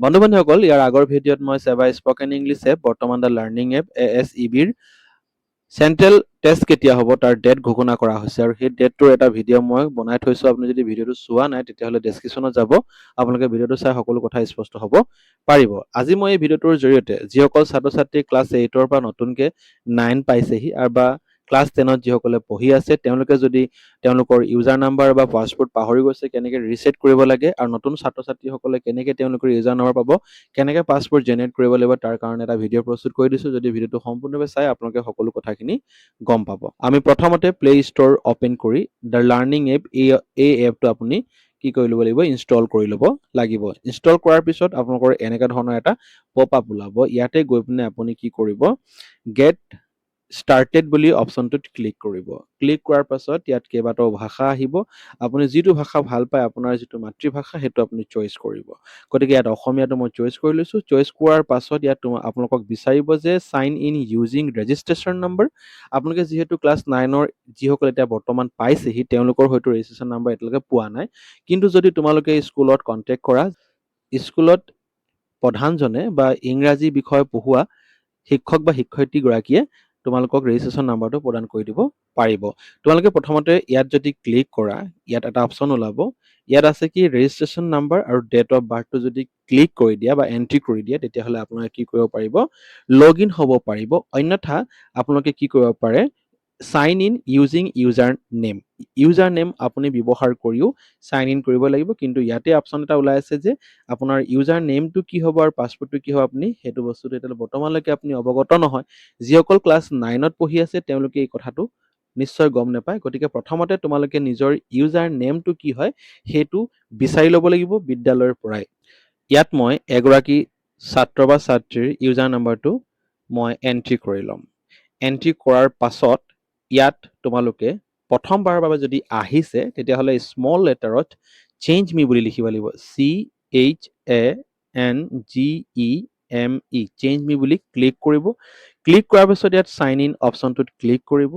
বন্ধু-বান্ধৱীসকল, ইয়াৰ আগৰ ভিডিঅ'ত মই চেবা স্পকেন ইংলিছ এপ, বৰ্তমান দ্য লাৰ্ণিং এপ ASEBৰ চেন্ট্ৰেল টেষ্ট কেতিয়া হ'ব তাৰ ডেট ঘোষণা কৰা হৈছে আৰু সেই ডেটটোৰ এটা ভিডিঅ' মই বনাই থৈছোঁ। আপুনি যদি ভিডিঅ'টো চোৱা নাই তেতিয়াহ'লে ডেছক্ৰিপশ্যনত যাব, আপোনালোকে ভিডিঅ'টো চাই সকলো কথা স্পষ্ট হ'ব পাৰিব। আজি মই এই ভিডিঅ'টোৰ জৰিয়তে যিসকল ছাত্ৰ-ছাত্ৰী ক্লাছ 8ৰ পৰা নতুনকৈ 9 পাইছেহি আৰু বা ক্লাছ 10ত যিসকলে পঢ়ি আছে তেওঁলোকে যদি তেওঁলোকৰ ইউজাৰ নাম্বাৰ বা পাছৱৰ্ড পাহৰি গৈছে কেনেকৈ ৰিছেট কৰিব লাগে আৰু নতুন ছাত্ৰ-ছাত্ৰীসকলে কেনেকৈ তেওঁলোকৰ ইউজাৰ নাম্বাৰ পাব, কেনেকৈ পাছৱৰ্ড জেনেৰেট কৰিব লাগিব তাৰ কাৰণে এটা ভিডিঅ' প্ৰস্তুত কৰি দিছোঁ। যদি ভিডিঅ'টো সম্পূৰ্ণভাৱে চাই আপোনালোকে সকলো কথাখিনি গম পাব। আমি প্ৰথমতে প্লে ষ্ট'ৰ অপেন কৰি দ্য লাৰ্ণিং এপ এই এপটো আপুনি কি কৰি ল'ব লাগিব, ইনষ্টল কৰি ল'ব লাগিব। ইনষ্টল কৰাৰ পিছত আপোনালোকৰ এনেকুৱা ধৰণৰ এটা পপ আপ ওলাব। ইয়াতে গৈ পিনে আপুনি কি কৰিব, গেট ষ্টাৰ্টেড বুলি অপশ্যনটোত ক্লিক কৰিব। ক্লিক কৰাৰ পাছত ইয়াত কেইবাটাও ভাষা আহিব। আপুনি যিটো ভাষা ভাল পায়, আপোনাৰ যিটো মাতৃভাষা সেইটো আপুনি চইচ কৰিব। গতিকে ইয়াত অসমীয়াটো মই চইচ কৰি লৈছোঁ। চইচ কৰাৰ পাছত ইয়াত আপোনালোকক বিচাৰিব যে sign in using registration number. আপোনালোকে যিহেতু ক্লাছ 9ৰ যিসকল এতিয়া বৰ্তমান পাইছেহি তেওঁলোকৰ হয়তো ৰেজিষ্ট্ৰেশ্যন নম্বৰ এতিয়ালৈকে পোৱা নাই। কিন্তু যদি তোমালোকে স্কুলত কণ্টেক্ট কৰা, স্কুলত প্ৰধানজনে বা ইংৰাজী বিষয় পঢ়োৱা শিক্ষক বা শিক্ষয়িত্ৰীগৰাকীয়ে তোমালোকক ৰেজিষ্ট্ৰেশ্যন নাম্বাৰটো প্ৰদান কৰি দিব পাৰিব। তোমালোকে প্ৰথমতে ইয়াত যদি ক্লিক কৰা, ইয়াত এটা অপশ্যন ওলাব। ইয়াত আছে কি ৰেজিষ্ট্ৰেশ্যন নাম্বাৰ আৰু ডেট অফ বাৰ্থটো যদি ক্লিক কৰি দিয়া বা এণ্ট্ৰি কৰি দিয়া তেতিয়াহ'লে আপোনালোকে কি কৰিব পাৰিব, লগ ইন হ'ব পাৰিব। অন্যথা আপোনালোকে কি কৰিব পাৰে, sign in using user name. User name আপুনি ব্যৱহাৰ কৰিও চাইন ইন কৰিব লাগিব। কিন্তু ইয়াতে অপশ্যন এটা ওলাই আছে যে আপোনাৰ ইউজাৰ নেমটো কি হ'ব আৰু পাছৱৰ্ডটো কি হ'ব, আপুনি সেইটো বস্তুটো এতিয়ালৈ বৰ্তমানলৈকে আপুনি অৱগত নহয়। যিসকল ক্লাছ 9ত পঢ়ি আছে তেওঁলোকে এই কথাটো নিশ্চয় গম নাপায়। গতিকে প্ৰথমতে তোমালোকে নিজৰ ইউজাৰ নেমটো কি হয় সেইটো বিচাৰি ল'ব লাগিব বিদ্যালয়ৰ পৰাই। ইয়াত মই এগৰাকী ছাত্ৰ বা ছাত্ৰীৰ ইউজাৰ নাম্বাৰটো মই এণ্ট্ৰি কৰি ল'ম। এণ্ট্ৰি কৰাৰ পাছত ইয়াত তোমালোকে প্ৰথমবাৰৰ বাবে যদি আহিছে তেতিয়াহ'লে স্মল লেটাৰত চেঞ্জ মি বুলি লিখিব লাগিব। CHANGEME, চেঞ্জ মি বুলি ক্লিক কৰিব। ক্লিক কৰাৰ পিছত ইয়াত চাইন ইন অপশ্যনটোত ক্লিক কৰিব।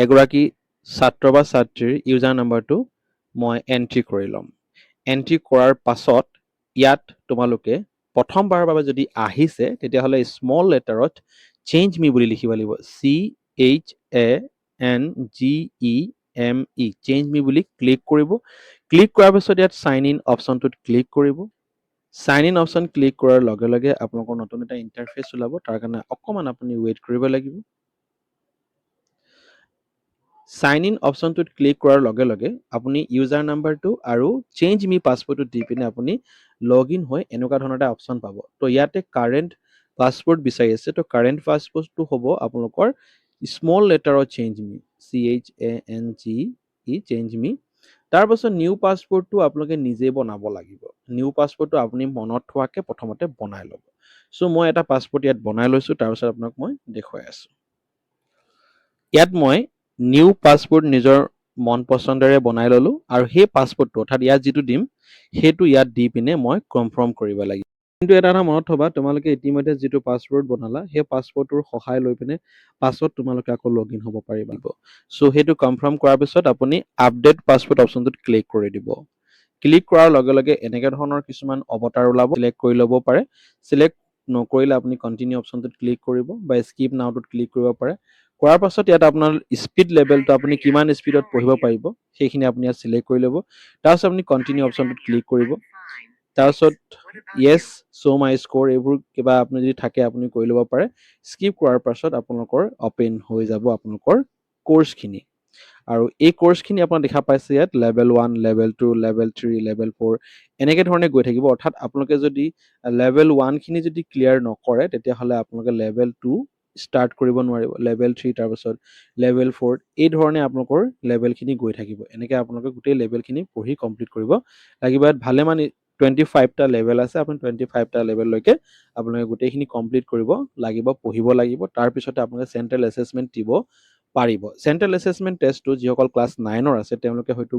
এগৰাকী ছাত্ৰ বা ছাত্ৰীৰ ইউজাৰ নাম্বাৰটো মই এণ্ট্ৰি কৰি ল'ম। এণ্ট্ৰি কৰাৰ পাছত ইয়াত তোমালোকে প্ৰথমবাৰৰ বাবে যদি আহিছে তেতিয়াহ'লে স্মল লেটাৰত চেঞ্জ মি বুলি লিখিব লাগিব। CHANGEME, চেঞ্জ মি বুলি ক্লিক কৰিব। ক্লিক কৰাৰ পিছত ইয়াত চাইন ইন অপশ্যনটোত ক্লিক কৰিব। চাইন ইন অপশ্যন ক্লিক কৰাৰ লগে লগে আপোনালোকৰ নতুন এটা ইণ্টাৰফেচ ওলাব। তাৰ কাৰণে অকণমান আপুনি ৱেইট কৰিব লাগিব। চাইন ইন অপশ্যনটোত ক্লিক কৰাৰ লগে লগে আপুনি ইউজাৰ নাম্বাৰটো আৰু চেঞ্জ মি পাছৱৰ্ডটো দি পিনে আপুনি লগ ইন হৈ এনেকুৱা ধৰণৰ এটা অপশ্যন পাব। তো ইয়াতে কাৰেণ্ট পাছৱৰ্ড বিচাৰি আছে। তো কাৰেণ্ট পাছৱৰ্ডটো হ'ব আপোনালোকৰ স্মল লেটাৰত চেঞ্জ মি, CHANGE, চেঞ্জ মি। তাৰপাছত নিউ পাছৱৰ্ডটো আপোনালোকে নিজে বনাব লাগিব। নিউ পাছৱৰ্ডটো আপুনি মনত থোৱাকৈ প্ৰথমতে বনাই ল'ব। চ' মই এটা পাছৱৰ্ড ইয়াত বনাই লৈছোঁ, তাৰপিছত আপোনাক মই দেখুৱাই আছোঁ। ইয়াত মই নিউ পাছৱৰ্ড নিজৰ মন পচন্দেৰে বনাই ল'লোঁ আৰু সেই পাছৱৰ্ডটো অৰ্থাৎ ইয়াত যিটো দিম সেইটো ইয়াত দি পিনে মই কনফাৰ্ম কৰিব লাগিব। কিন্তু এটা কথা মনত থবা, তোমালোকে ইতিমধ্যে যিটো পাছৱৰ্ড বনালা সেই পাছৱৰ্ডটোৰ সহায় লৈ পিনে পাছত তোমালোকে আকৌ লগ ইন হ'ব পাৰিবা। চ' সেইটো কনফাৰ্ম কৰাৰ পিছত আপুনি আপডেট পাছৱৰ্ড অপশ্যনটোত ক্লিক কৰি দিব। ক্লিক কৰাৰ লগে লগে এনেকুৱা ধৰণৰ কিছুমান অৱতাৰ ওলাব, চিলেক্ট কৰি ল'ব পাৰে। চিলেক্ট নকৰিলে আপুনি কণ্টিনিউ অপশ্যনটোত ক্লিক কৰিব বা স্কিপ নাওটোত ক্লিক কৰিব পাৰে। কৰাৰ পাছত ইয়াত আপোনাৰ স্পীড লেভেলটো আপুনি কিমান স্পীডত পঢ়িব পাৰিব সেইখিনি আপুনি ইয়াত চিলেক্ট কৰি ল'ব। তাৰপিছত আপুনি কণ্টিনিউ অপশ্যনটোত ক্লিক কৰিব। তাৰপিছত য়েছ, শ্ব' মাই স্ক'ৰ, এইবোৰ কিবা আপুনি যদি থাকে আপুনি কৰি ল'ব পাৰে। স্কিপ কৰাৰ পাছত আপোনালোকৰ অপেন হৈ যাব আপোনালোকৰ কৰ্চখিনি। আৰু এই কৰ্চখিনি আপোনাৰ দেখা পাইছে ইয়াত লেভেল 1, লেভেল 2, লেভেল 3, লেভেল 4 এনেকৈ ধৰণে গৈ থাকিব। অৰ্থাৎ আপোনালোকে যদি লেভেল 1 খিনি যদি ক্লিয়াৰ নকৰে তেতিয়াহ'লে আপোনালোকে লেভেল 2 ষ্টাৰ্ট কৰিব নোৱাৰিব। লেভেল 3, তাৰপিছত লেভেল 4, এই ধৰণে আপোনালোকৰ লেভেলখিনি গৈ থাকিব। এনেকৈ আপোনালোকে গোটেই লেভেলখিনি পঢ়ি কমপ্লিট কৰিব লাগিব। ইয়াত ভালেমান 25টা লেভেল আছে। আপুনি 25টা লেভেললৈকে আপোনালোকে গোটেইখিনি কমপ্লিট কৰিব লাগিব, পঢ়িব লাগিব। তাৰপিছতে আপোনালোকে চেণ্ট্ৰেল এছেচমেণ্ট দিব পাৰিব। চেণ্ট্ৰেল এছেচমেণ্ট টেষ্টটো যিসকল ক্লাছ 9ৰ আছে তেওঁলোকে হয়তো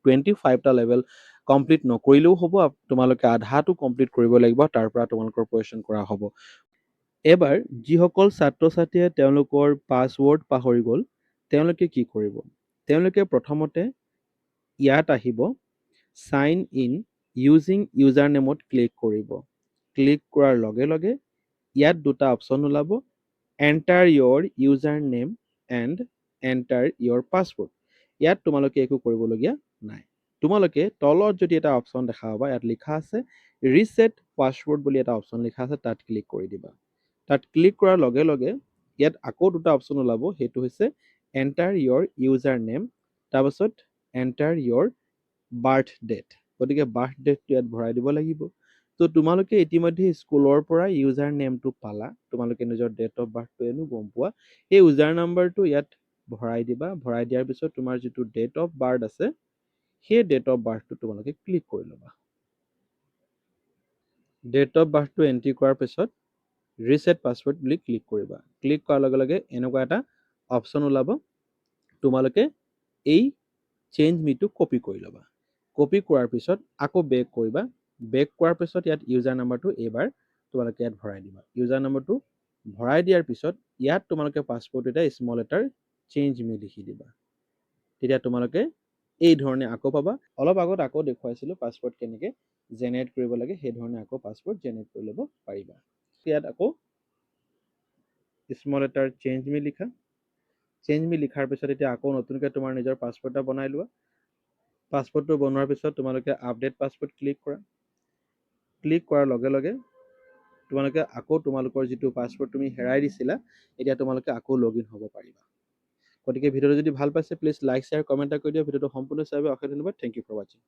25টা লেভেল কমপ্লিট নকৰিলেও হ'ব। তোমালোকে আধাটো কমপ্লিট কৰিব লাগিব, তাৰ পৰা তোমালোকৰ কুৱেশ্যন কৰা হ'ব। এবাৰ যিসকল ছাত্ৰ ছাত্ৰীয়ে তেওঁলোকৰ পাছৱৰ্ড পাহৰি গ'ল তেওঁলোকে কি কৰিব, তেওঁলোকে প্ৰথমতে ইয়াত আহিব, চাইন ইন ইউজিং ইউজাৰ নেমত ক্লিক কৰিব। ক্লিক কৰাৰ লগে লগে ইয়াত দুটা অপশ্যন ওলাব, enter your user name and enter your password. ইয়াত তোমালোকে একো কৰিবলগীয়া নাই। তোমালোকে তলত যদি এটা অপশ্যন দেখা পাবা, ইয়াত লিখা আছে ৰিছেট পাছৱৰ্ড বুলি এটা অপশ্যন লিখা আছে, তাত ক্লিক কৰি দিবা। তাত ক্লিক কৰাৰ লগে লগে ইয়াত আকৌ দুটা অপশ্যন ওলাব, সেইটো হৈছে এণ্টাৰ ইয়ৰ ইউজাৰ নেম, তাৰপাছত এণ্টাৰ ইয়ৰ বাৰ্থ ডেট। গতিকে বাৰ্থ ডেটটো ইয়াত ভৰাই দিব লাগিব। তো তোমালোকে ইতিমধ্যে স্কুলৰ পৰা ইউজাৰ নেমটো পালা, তোমালোকে নিজৰ ডেট অফ বাৰ্থটো এনেও গম পোৱা। এই ইউজাৰ নাম্বাৰটো ইয়াত ভৰাই দিবা। ভৰাই দিয়াৰ পিছত তোমাৰ যিটো ডেট অফ বাৰ্থ আছে, সেই ডেট অফ বাৰ্থটো তোমালোকে ক্লিক কৰি ল'বা। ডেট অফ বাৰ্থটো এণ্ট্ৰি কৰাৰ পিছত ৰিছেট পাছৱৰ্ড বুলি ক্লিক কৰিবা। ক্লিক কৰাৰ লগে লগে এনেকুৱা এটা অপশ্যন ওলাব, তোমালোকে এই চেঞ্জ মিটো কপি কৰি ল'বা। কপি কৰাৰ পিছত আকৌ বেক কৰিবা। বেক কৰাৰ পিছত ইয়াত ইউজাৰ নাম্বাৰটো এইবাৰ তোমালোকে ইয়াত ভৰাই দিবা। ইউজাৰ নাম্বাৰটো ভৰাই দিয়াৰ পিছত ইয়াত তোমালোকে পাছৱৰ্ডটো এটা স্মল লেটাৰ চেঞ্জ মি লিখি দিবা। তেতিয়া তোমালোকে এই ধৰণে আকৌ পাবা। অলপ আগত আকৌ দেখুৱাইছিলোঁ পাছৱৰ্ড কেনেকৈ জেনেৰেট কৰিব লাগে, সেই ধৰণে আকৌ পাছৱৰ্ড জেনেৰেট কৰি ল'ব পাৰিবা। ইয়াত আকৌ স্মল লেটাৰ চেঞ্জ মি লিখা। চেঞ্জ মি লিখাৰ পিছত এতিয়া আকৌ নতুনকৈ তোমাৰ নিজৰ পাছৱৰ্ড এটা বনাই লোৱা। পাছৱৰ্ডটো বনোৱাৰ পিছত তোমালোকে আপডেট পাছৱৰ্ড ক্লিক কৰা। ক্লিক কৰাৰ লগে লগে তোমালোকে আকৌ তোমালোকৰ যিটো পাছৱৰ্ড তুমি হেৰাই দিছিলা, এতিয়া তোমালোকে আকৌ লগ ইন হ'ব পাৰিবা। গতিকে ভিডিঅ'টো যদি ভাল পাইছে প্লিজ লাইক শ্বেয়াৰ কমেণ্ট এটা কৰি দিয়ক। ভিডিঅ'টো সম্পূৰ্ণ চাই অশেষ ধন্যবাদ। থেংক ইউ ফৰ ৱাচিং।